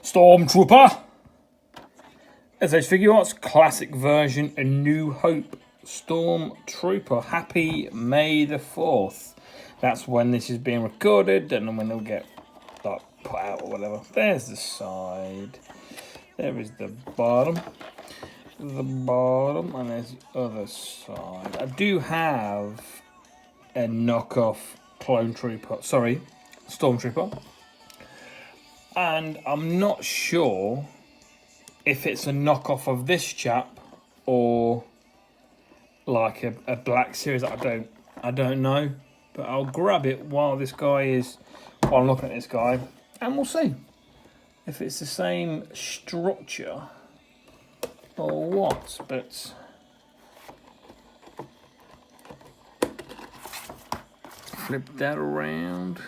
Stormtrooper. SH Figuarts classic version, A New Hope. Stormtrooper. Happy May the 4th. That's when this is being recorded. Don't know when it'll get like, put out or whatever. There's the side. There is the bottom. The bottom, and there's the other side. I do have a knockoff clone trooper. Sorry, Stormtrooper. And I'm not sure if it's a knockoff of this chap or like a black series. I don't know, but I'll grab it while I'm looking at this guy, and we'll see if it's the same structure or what. But flip that around.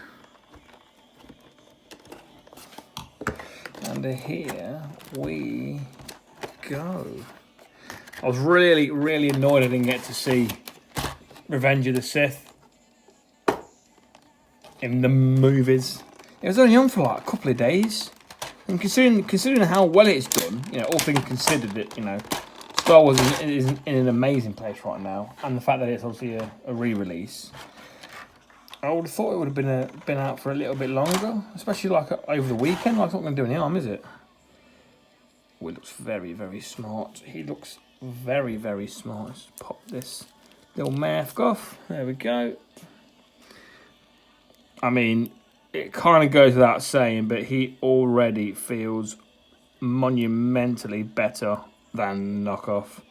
And here we go. I was really, really annoyed I didn't get to see Revenge of the Sith in the movies. It was only on for like a couple of days. And considering how well it's done, you know, all things considered, it, you know, Star Wars is in an amazing place right now. And the fact that it's obviously a re-release, I would have thought it would have been out for a little bit longer, especially like over the weekend. Like, it's not going to do any harm, is it? Oh, he looks very, very smart. He looks very, very smart. Let's pop this little mask off. There we go. I mean, it kind of goes without saying, but he already feels monumentally better than knockoff.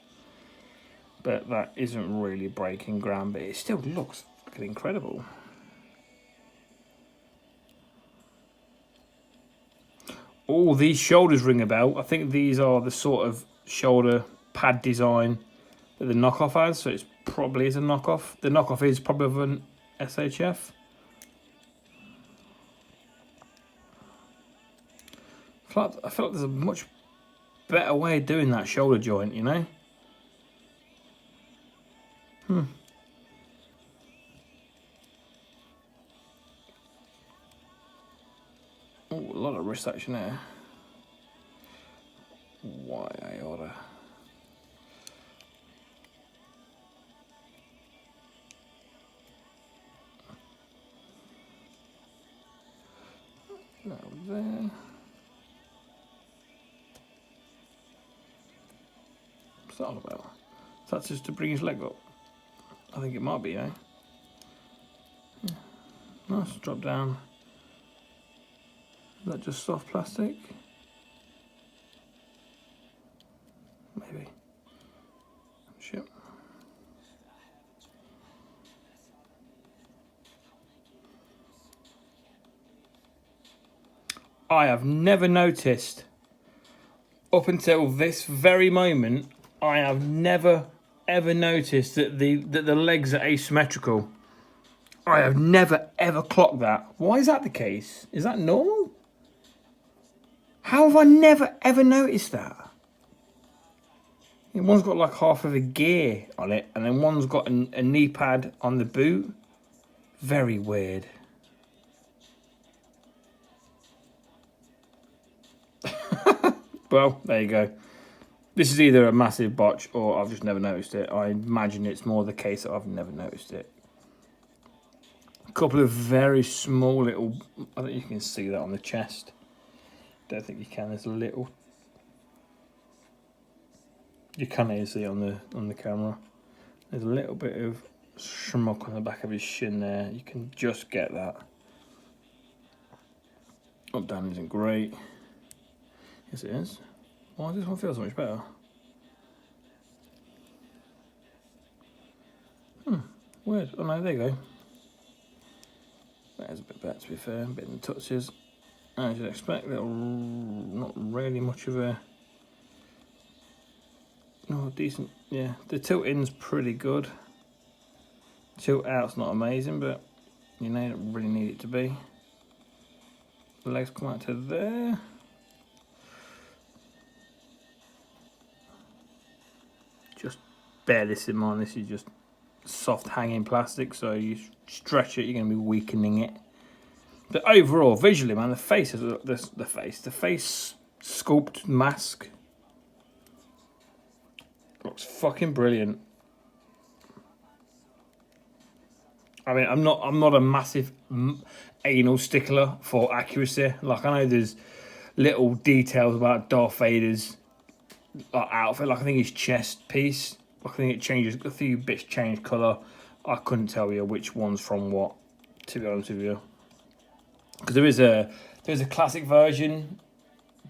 But that isn't really breaking ground, but it still looks fucking incredible. Oh, these shoulders ring a bell. I think these are the sort of shoulder pad design that the knockoff has, so it probably is a knockoff. The knockoff is probably of an SHF. I feel like there's a much better way of doing that shoulder joint, you know? Oh, a lot of wrist action there. Why I oughta. Now there. What's that all about? So that's just to bring his leg up. I think it might be, eh? Yeah. Nice drop down. Is that just soft plastic? Maybe. Shit. I have never noticed, up until this very moment, I have never ever noticed that the legs are asymmetrical. I have never ever clocked that. Why is that the case? Is that normal? How have I never ever noticed that? One's got like half of a gear on it, and then one's got a knee pad on the boot. Very weird. Well, there you go. This is either a massive botch or I've just never noticed it. I imagine it's more the case that I've never noticed it. A couple of very small little... I don't think you can see that on the chest. Don't think you can. There's a little... You can't even see it on the camera. There's a little bit of schmuck on the back of his shin there. You can just get that. Up down isn't great. Yes, it is. Why does this one feel so much better? Weird. Oh no, there you go. That is a bit better, to be fair. A bit in the touches. As you'd expect, not really much of a... No, decent. Yeah, the tilt in's pretty good. Tilt out's not amazing, but you know, you don't really need it to be. The legs come out to there. Just bear this in mind, this is just soft hanging plastic, so you stretch it, you're going to be weakening it. the overall, visually, man, the face is the face sculpt mask looks fucking brilliant. I mean, I'm not a massive anal stickler for accuracy. Like, I know there's little details about Darth Vader's outfit. Like, I think his chest piece, I think it changes, a few bits change colour. I couldn't tell you which one's from what, to be honest with you. Because there's a classic version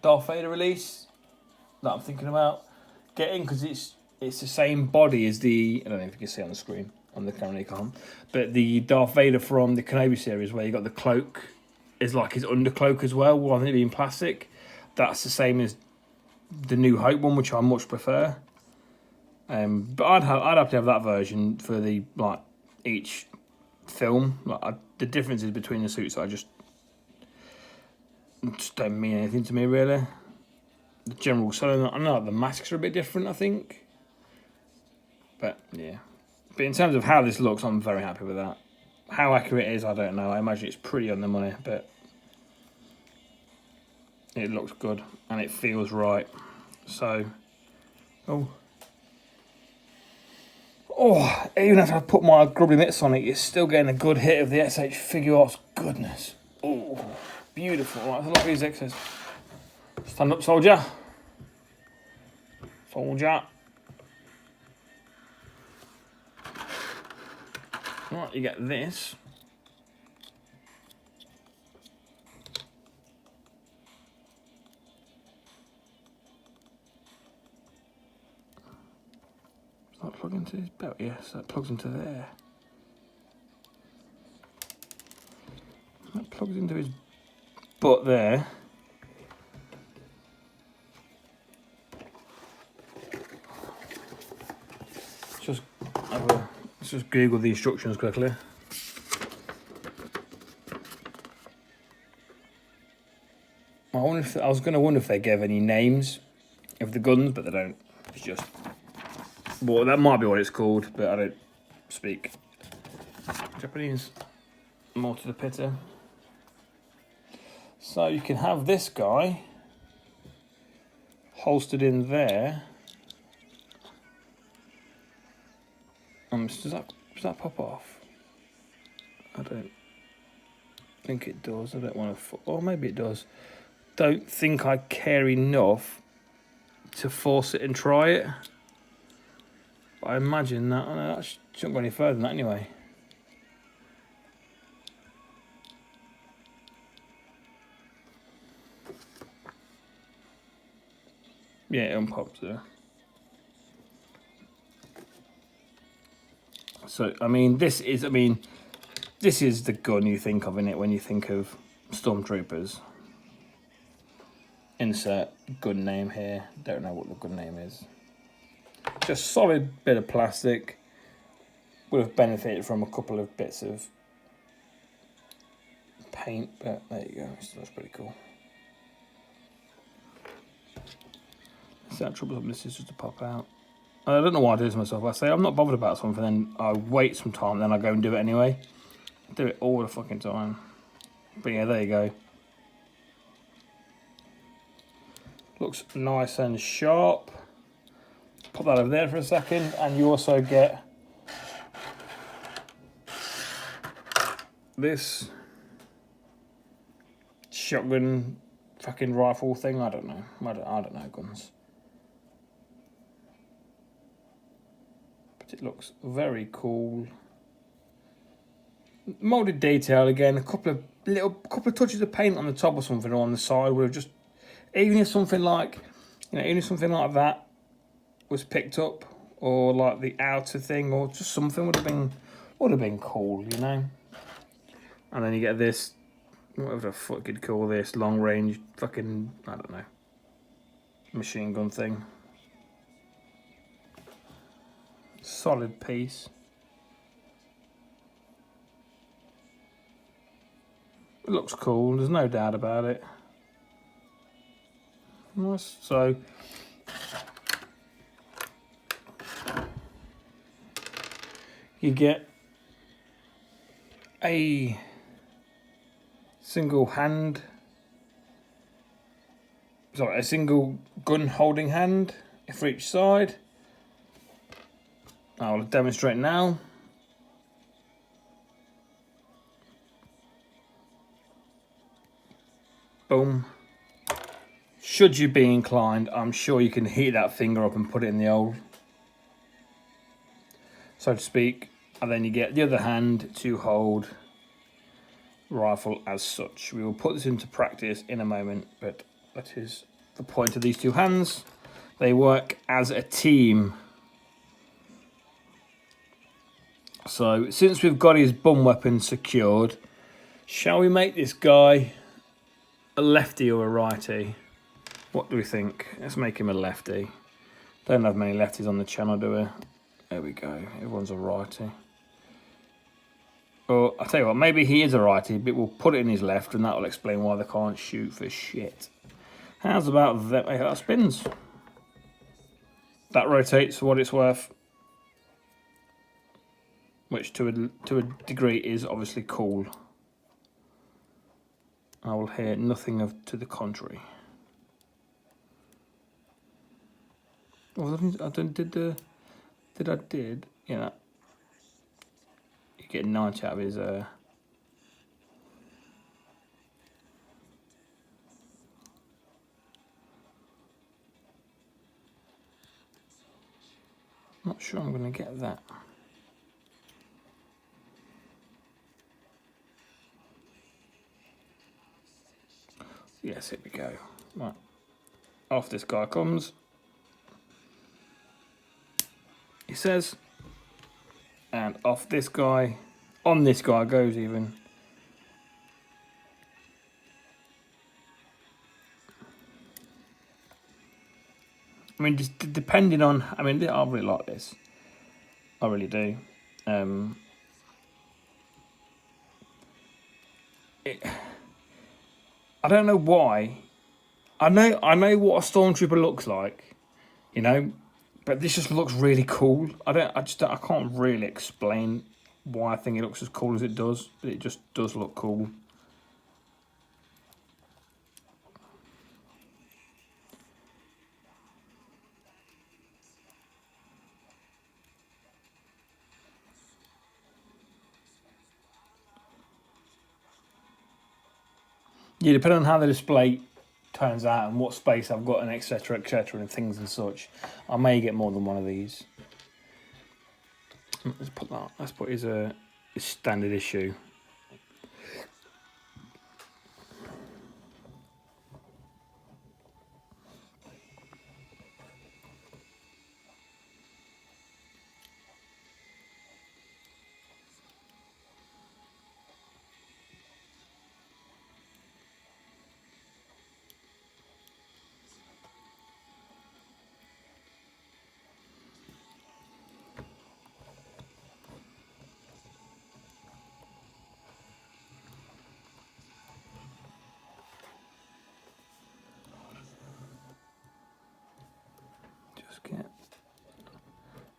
Darth Vader release that I'm thinking about getting, because it's the same body as the, I don't know if you can see on the screen, on the camera you can't, but the Darth Vader from the Kenobi series, where you got the cloak is like his undercloak as well, rather than it being plastic. That's the same as the New Hope one, which I much prefer. But I'd have to have that version for the each film. The differences between the suits just don't mean anything to me, really. The general selling, I know the masks are a bit different, I think. But yeah. But in terms of how this looks, I'm very happy with that. How accurate it is, I don't know. I imagine it's pretty on the money, but it looks good and it feels right. So, even if I put my grubby mitts on it, you're still getting a good hit of the SH Figuarts goodness. Oh, beautiful. Right, look at these X's. Stand up, soldier. Soldier. Right, you get this. Does that plug into his belt? Yes, that plugs into there. That plugs into his butt there. Let's just Google the instructions quickly. I was going to wonder if they gave any names of the guns, but they don't. It's just, well, that might be what it's called, but I don't speak Japanese. More to the pity. So you can have this guy holstered in there. Does that pop off? I don't think it does. I don't want to, or maybe it does. Don't think I care enough to force it and try it. But I imagine that, I know, that shouldn't go any further than that anyway. Yeah, it unpops there. So, this is the gun you think of in it when you think of Stormtroopers. Insert gun name here. Don't know what the gun name is. Just solid bit of plastic. Would have benefited from a couple of bits of paint, but there you go. That's pretty cool. See that trouble this is just to pop out. I don't know why I do this myself. I say I'm not bothered about something, then I wait some time, then I go and do it anyway. I do it all the fucking time. But yeah, there you go. Looks nice and sharp. Pop that over there for a second, and you also get this shotgun fucking rifle thing. I don't know. I don't know guns. It looks very cool. Molded detail again. A couple of touches of paint on the top or something, or on the side would have just, even if something like that was picked up, or like the outer thing, or just something would have been cool, you know. And then you get this, whatever the fuck you'd call this, long range fucking, I don't know, machine gun thing. Solid piece. It looks cool, there's no doubt about it. Nice. So you get a single hand. Sorry, a single gun holding hand for each side. I'll demonstrate now. Boom. Should you be inclined, I'm sure you can heat that finger up and put it in the hole, so to speak, and then you get the other hand to hold rifle as such. We will put this into practice in a moment, but that is the point of these two hands. They work as a team. So since we've got his bum weapon secured, shall we make this guy a lefty or a righty? What do we think? Let's make him a lefty. Don't have many lefties on the channel, do we? There we go. Everyone's a righty. Or I'll tell you what, maybe he is a righty, but we'll put it in his left, and that will explain why they can't shoot for shit. How's about that? Hey, that spins. That rotates for what it's worth, which to a degree is obviously cool. I will hear nothing to the contrary. Well, I did, you know, you get 90 out of his, not sure I'm going to get that. Yes, here we go. Right, off this guy comes. He says, and off this guy, on this guy goes even. I mean, just depending on, I mean, I really like this. I really do. I don't know why. I know what a Stormtrooper looks like, you know, but this just looks really cool. I can't really explain why I think it looks as cool as it does, but it just does look cool. Yeah, depending on how the display turns out and what space I've got and etc, and things and such, I may get more than one of these. Let's put that. Let's put his standard issue.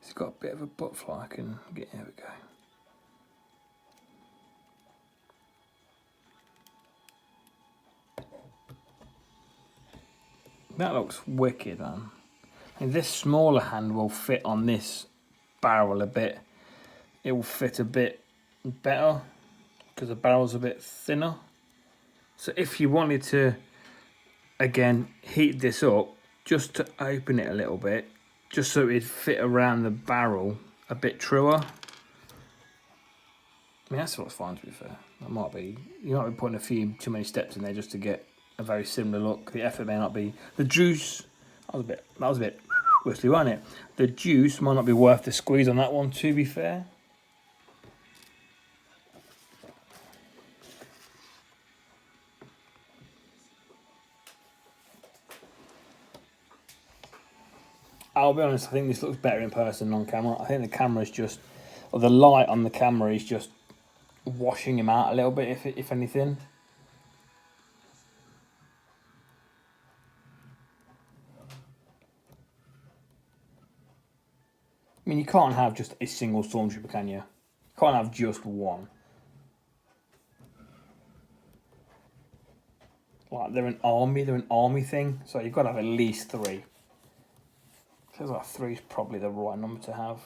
He's got a bit of a butt fly I can get. Here we go. That looks wicked, man. And this smaller hand will fit on this barrel a bit. It will fit a bit better because the barrel's a bit thinner. So if you wanted to, again, heat this up just to open it a little bit, just so it'd fit around the barrel a bit truer. I mean, that looks fine, to be fair. That might be, you might be putting a few too many steps in there just to get a very similar look. The effort may not be, the juice, that was a bit whistly, wasn't it? The juice might not be worth the squeeze on that one, to be fair. I'll be honest, I think this looks better in person than on camera. I think the camera's just, or the light on the camera is just washing him out a little bit, if anything. I mean, you can't have just a single Stormtrooper, can you? You can't have just one. like they're an army thing. So you've got to have at least 3. Feels like 3 is probably the right number to have.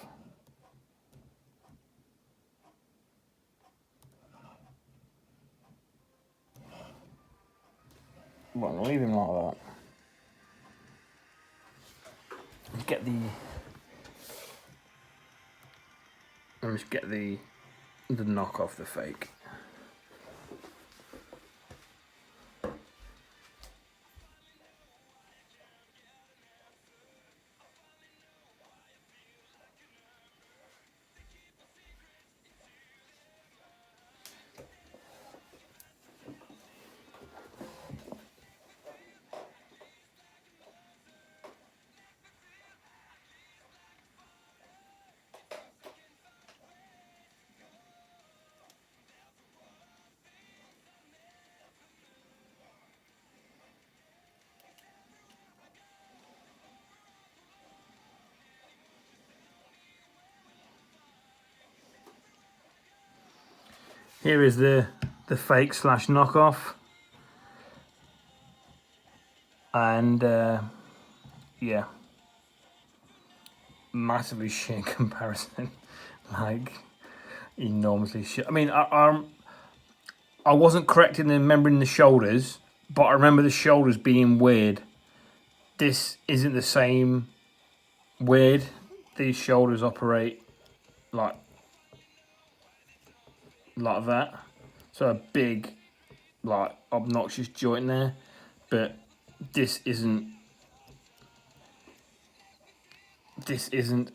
Right, I'll leave him like that. Let's get the. Let's get the knock off the fake. Here is the fake / knockoff, and yeah, massively shit comparison, like enormously shit. I mean, I wasn't correct in remembering the shoulders, but I remember the shoulders being weird. This isn't the same weird. These shoulders operate like that, so a big, like, obnoxious joint there, but this isn't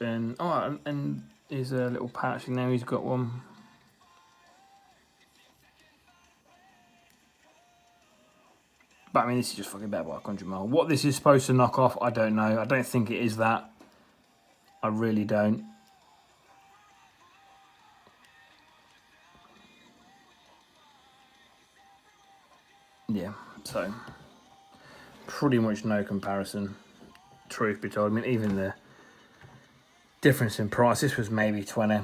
an and here's a little patch now. He's got one. But I mean, this is just fucking better by 100 mile. What this is supposed to knock off, I don't know. I don't think it is that. I really don't. Yeah, so pretty much no comparison, truth be told. I mean, even the difference in price, this was maybe 20.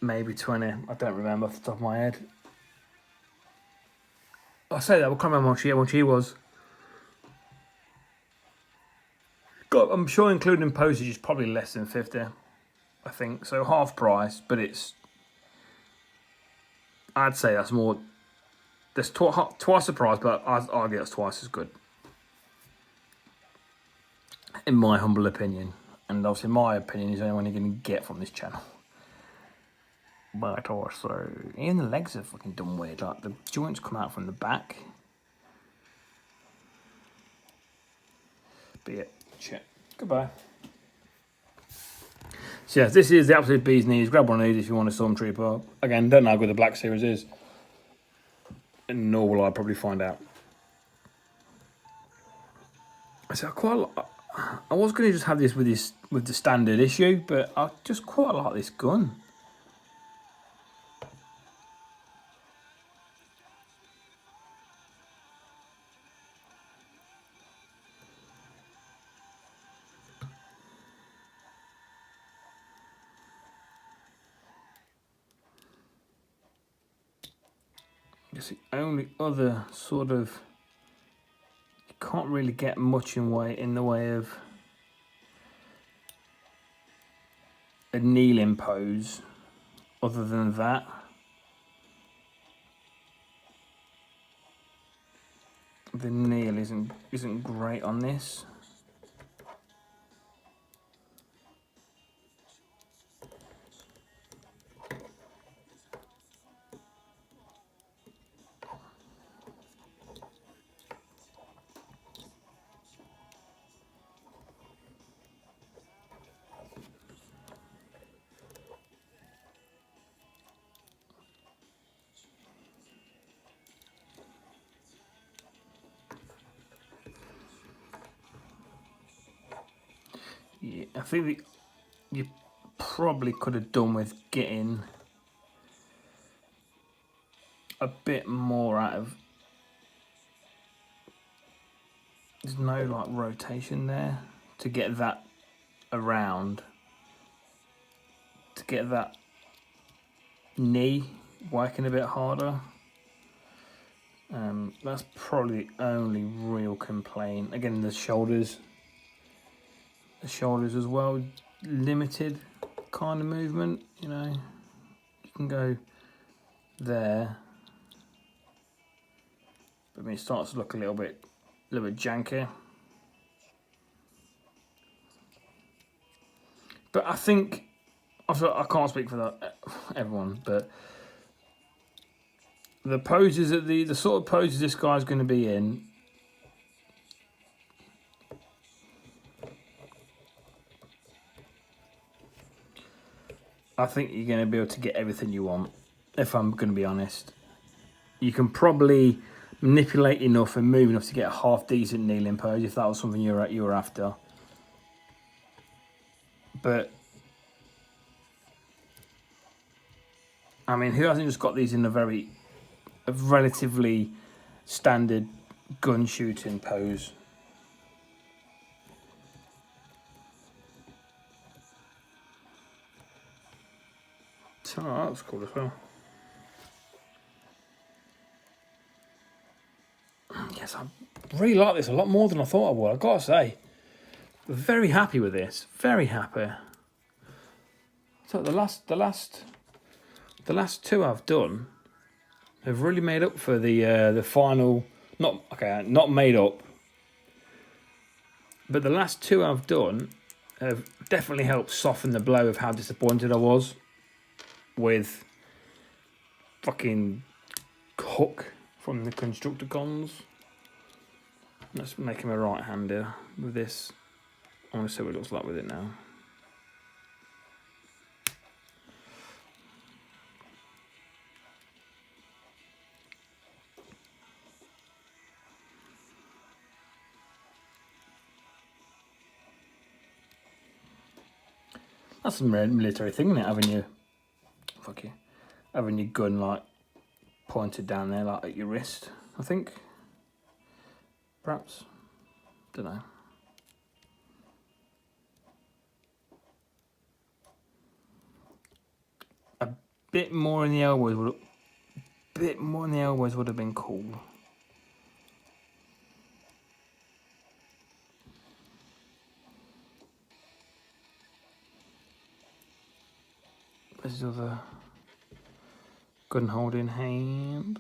Maybe 20. I don't remember off the top of my head. I say that, I can't remember how much he was. I'm sure including postage is probably less than 50. I think so, half price, but it's. I'd say that's more. That's twice the price, but I'd argue that's twice as good, in my humble opinion. And obviously, my opinion is the only one you're going to get from this channel. But also, even the legs are fucking done weird. Like the joints come out from the back. But yeah, shit. Goodbye. So yeah, this is the absolute bee's knees. Grab one of these if you want a Stormtrooper. Again, don't know how good the Black Series is. And nor will I probably find out. So I was going to just have this with the standard issue, but I just quite like this gun. It's the only other sort of, you can't really get much in the way of a kneeling pose other than that. The kneel isn't great on this. Yeah, I think you probably could have done with getting a bit more out of. There's no like rotation there to get that around, to get that knee working a bit harder. That's probably the only real complaint. Again, the shoulders as well, limited kind of movement. You know, you can go there, but I mean, it starts to look a little bit janky. But I think, I can't speak for everyone, but the poses that the sort of poses this guy's going to be in, I think you're going to be able to get everything you want. If I'm going to be honest, you can probably manipulate enough and move enough to get a half decent kneeling pose if that was something you were after. But I mean, who hasn't just got these in a relatively standard gun shooting pose? So that was cool as well. Yes, I really like this a lot more than I thought I would. I've got to say, very happy with this. Very happy. So the last two I've done have really made up for the final. Not made up, but the last two I've done have definitely helped soften the blow of how disappointed I was with fucking Hook from the Constructicons. Let's make him a right-hander with this. I want to see what it looks like with it now. That's some military thing, isn't it? Having your gun like pointed down there, like at your wrist. I think, perhaps, don't know. A bit more in the elbows would have been cool. This is the gun holding hand.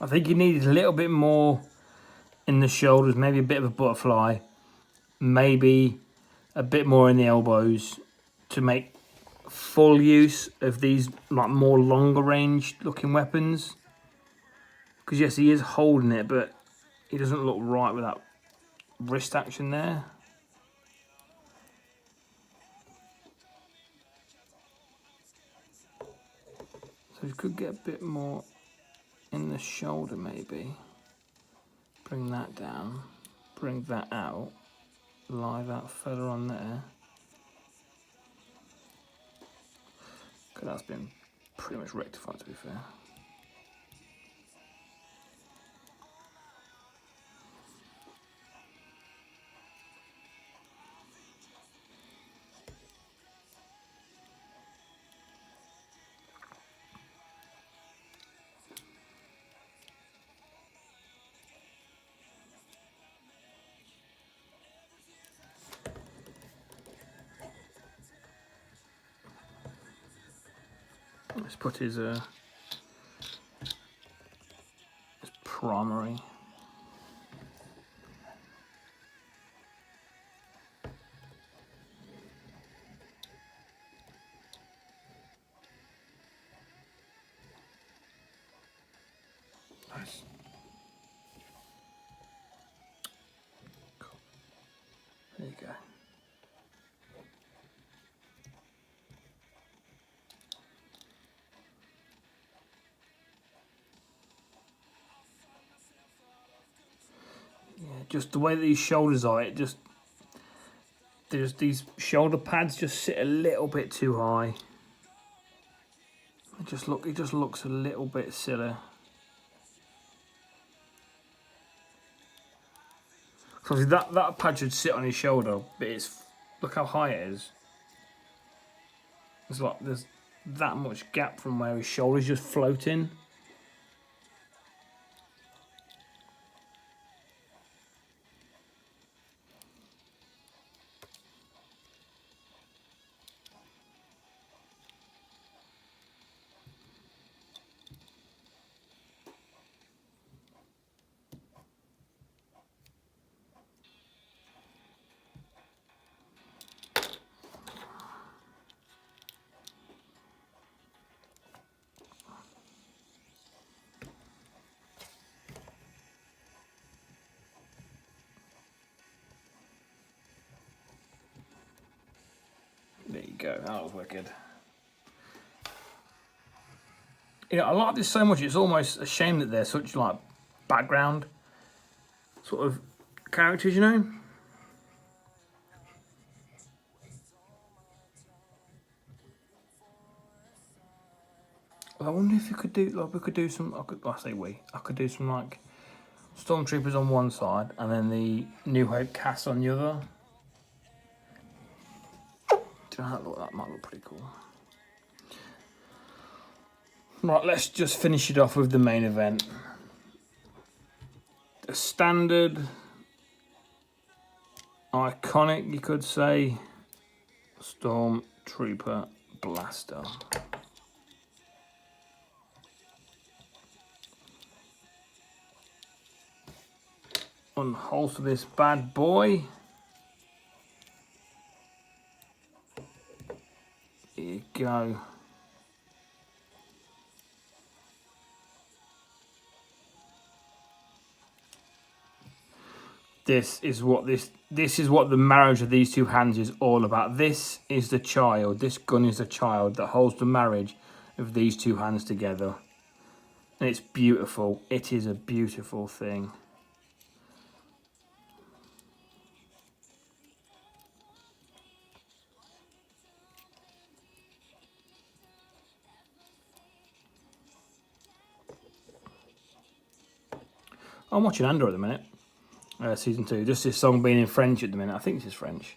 I think you needed a little bit more in the shoulders, maybe a bit of a butterfly, maybe a bit more in the elbows to make full use of these like more longer range looking weapons. Because yes, he is holding it, but he doesn't look right with that wrist action there. So you could get a bit more in the shoulder maybe. Bring that down, bring that out, lie that feather on there. Okay, that's been pretty much rectified, to be fair. Let's put his primary. just the way that these shoulders are, these shoulder pads just sit a little bit too high. It just looks a little bit silly. So that pad should sit on his shoulder, but look how high it is. It's like there's that much gap from where his shoulder's just floating. There you go, that was wicked. You know, I like this so much, it's almost a shame that they're such like background sort of characters, you know? I wonder if you could do, like, we could do some, I could do some like Stormtroopers on one side and then the New Hope cast on the other. Do you know that might look pretty cool. Right, let's just finish it off with the main event. A standard, iconic, you could say, Stormtrooper blaster. Unholster this bad boy. Here you go. This is what the marriage of these two hands is all about. This is the child. This gun is the child that holds the marriage of these two hands together. And it's beautiful. It is a beautiful thing. I'm watching Andor at the minute. Season 2. Just this song being in French at the minute. I think this is French.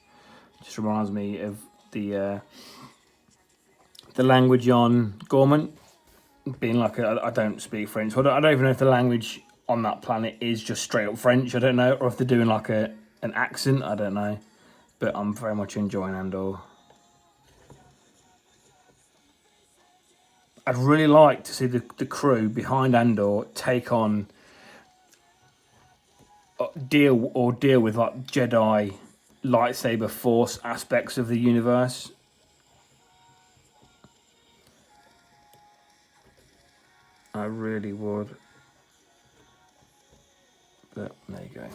Just reminds me of the language on Gorman being like I don't speak French. I don't even know if the language on that planet is just straight up French. I don't know, or if they're doing like an accent. I don't know. But I'm very much enjoying Andor. I'd really like to see the crew behind Andor take on. Deal with like Jedi lightsaber force aspects of the universe. I really would. But there you go.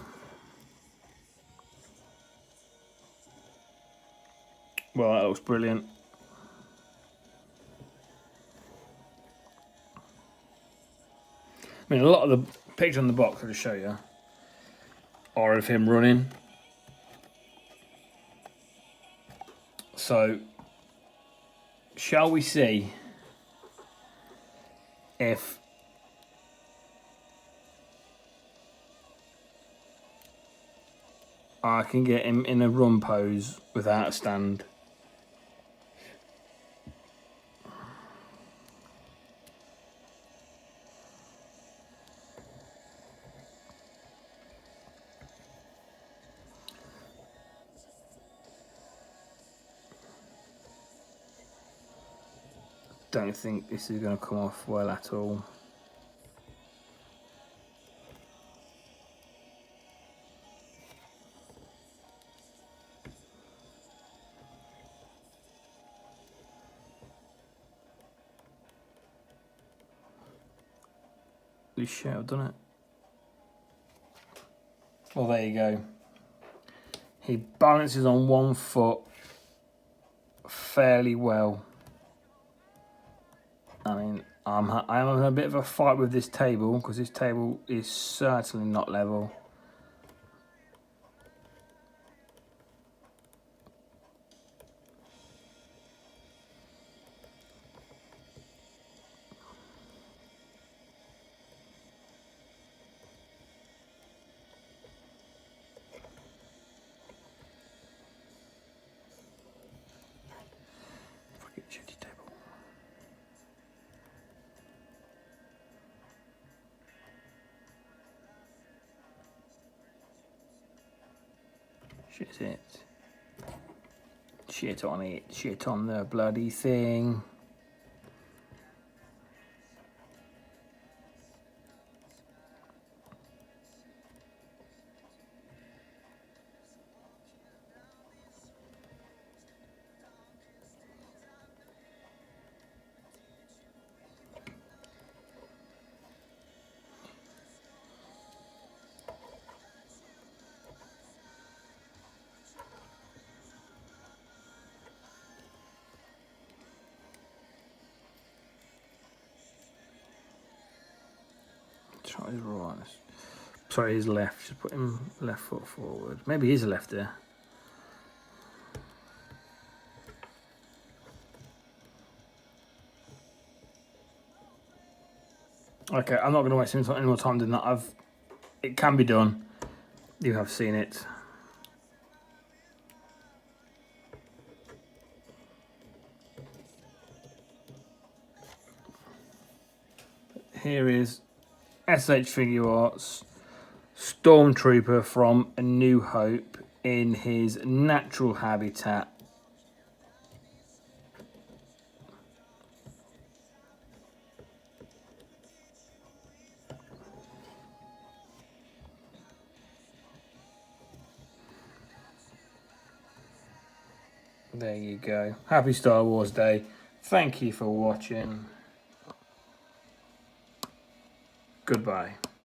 Well, that looks brilliant. I mean, a lot of the pictures on the box I'll just show you are of him running. So, shall we see if I can get him in a run pose without a stand? Don't think this is going to come off well at all. We should have done it. Well, there you go. He balances on one foot fairly well. I mean, I am having a bit of a fight with this table because this table is certainly not level. Shit it. Shit on it. Shit on the bloody thing. Try his right. Sorry, his left. Just put him left foot forward. Maybe he's a left there. Okay, I'm not going to waste any more time than that. It can be done. You have seen it. Here is SH Figuarts Stormtrooper from A New Hope in his natural habitat. There you go. Happy Star Wars Day. Thank you for watching. Goodbye.